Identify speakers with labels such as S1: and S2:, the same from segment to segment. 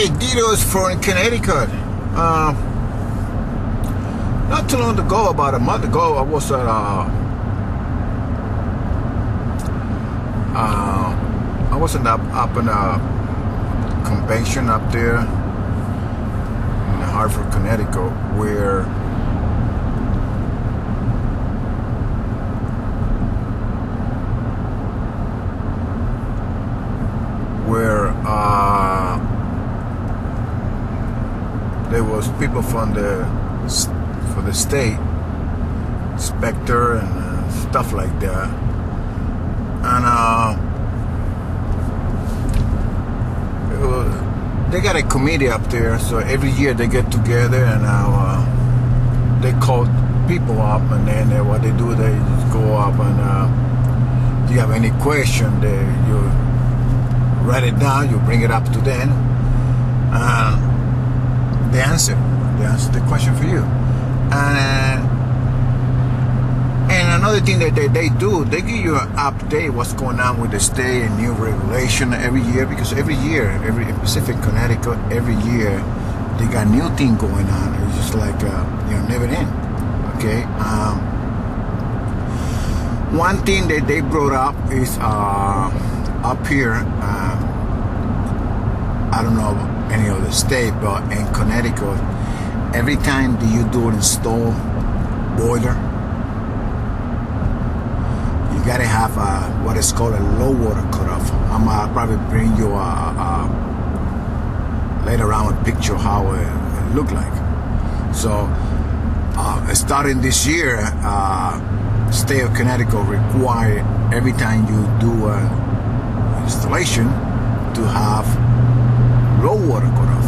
S1: Hey, Dito's from Connecticut. Not too long ago, about a month ago, I was at up in a convention up there in Hartford, Connecticut, where there was people from the state, inspector and stuff like that, and they got a committee up there. So every year they get together and they call people up, and then what they do, they just go up and if you have any question, you write it down, you bring it up to them, and they answer the question for you. And another thing that they do, they give you an update what's going on with the state and new regulation every year, because every Pacific Connecticut, every year they got new thing going on. It's just like never end. Okay. One thing that they brought up is up here. I don't know any other state, but in Connecticut, every time that you do install boiler, you gotta have what is called a low water cutoff. I'm gonna probably bring you later on a picture how it look like. So starting this year, state of Connecticut require every time you do installation to have low water cutoff.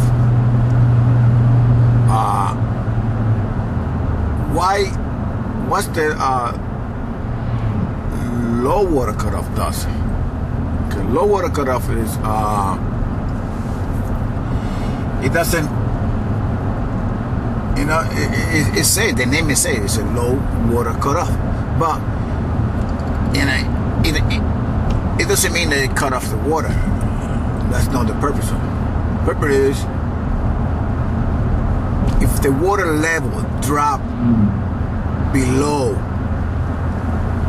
S1: What's the low water cutoff does? Okay, low water cutoff is it doesn't, it say, the name is say it's a low water cutoff, but it doesn't mean that it cut off the water. That's not the purpose of it. The purpose is, if the water level drop below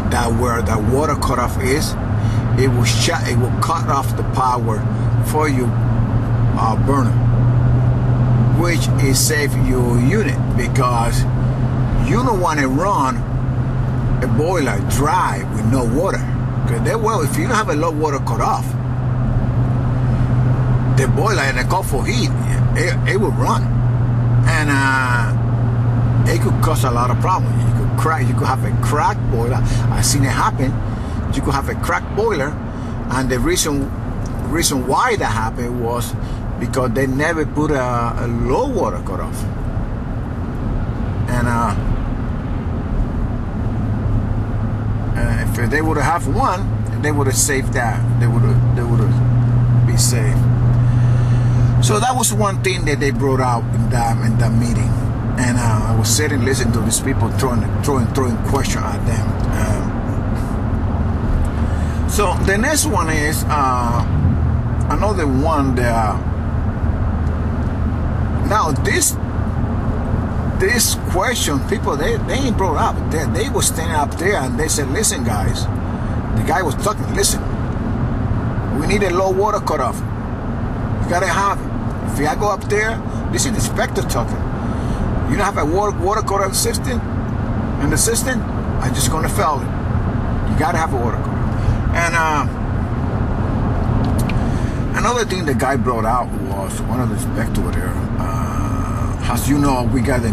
S1: that where the water cutoff is, it will cut off the power for your burner, which is save your unit, because you don't want to run a boiler dry with no water. Okay, if you don't have a low water cutoff, the boiler and the call for heat, it will run, and it could cause a lot of problems. You could have a cracked boiler. I've seen it happen. You could have a cracked boiler, and the reason why that happened was because they never put a low water cutoff. And if they would have one, they would have saved that. They would have been safe. So that was one thing that they brought out in that meeting. And I was sitting listening to these people throwing questions at them. So the next one is another one that now this question, people they ain't brought up. They were standing up there and they said, listen guys, the guy was talking, listen, we need a low water cutoff. You gotta have it. If I go up there, this is the inspector talking. You don't have a water cutoff system in the system, I'm just gonna fail it. You gotta have a water cutoff. And another thing the guy brought out was one of the inspectors there. As you know, we got the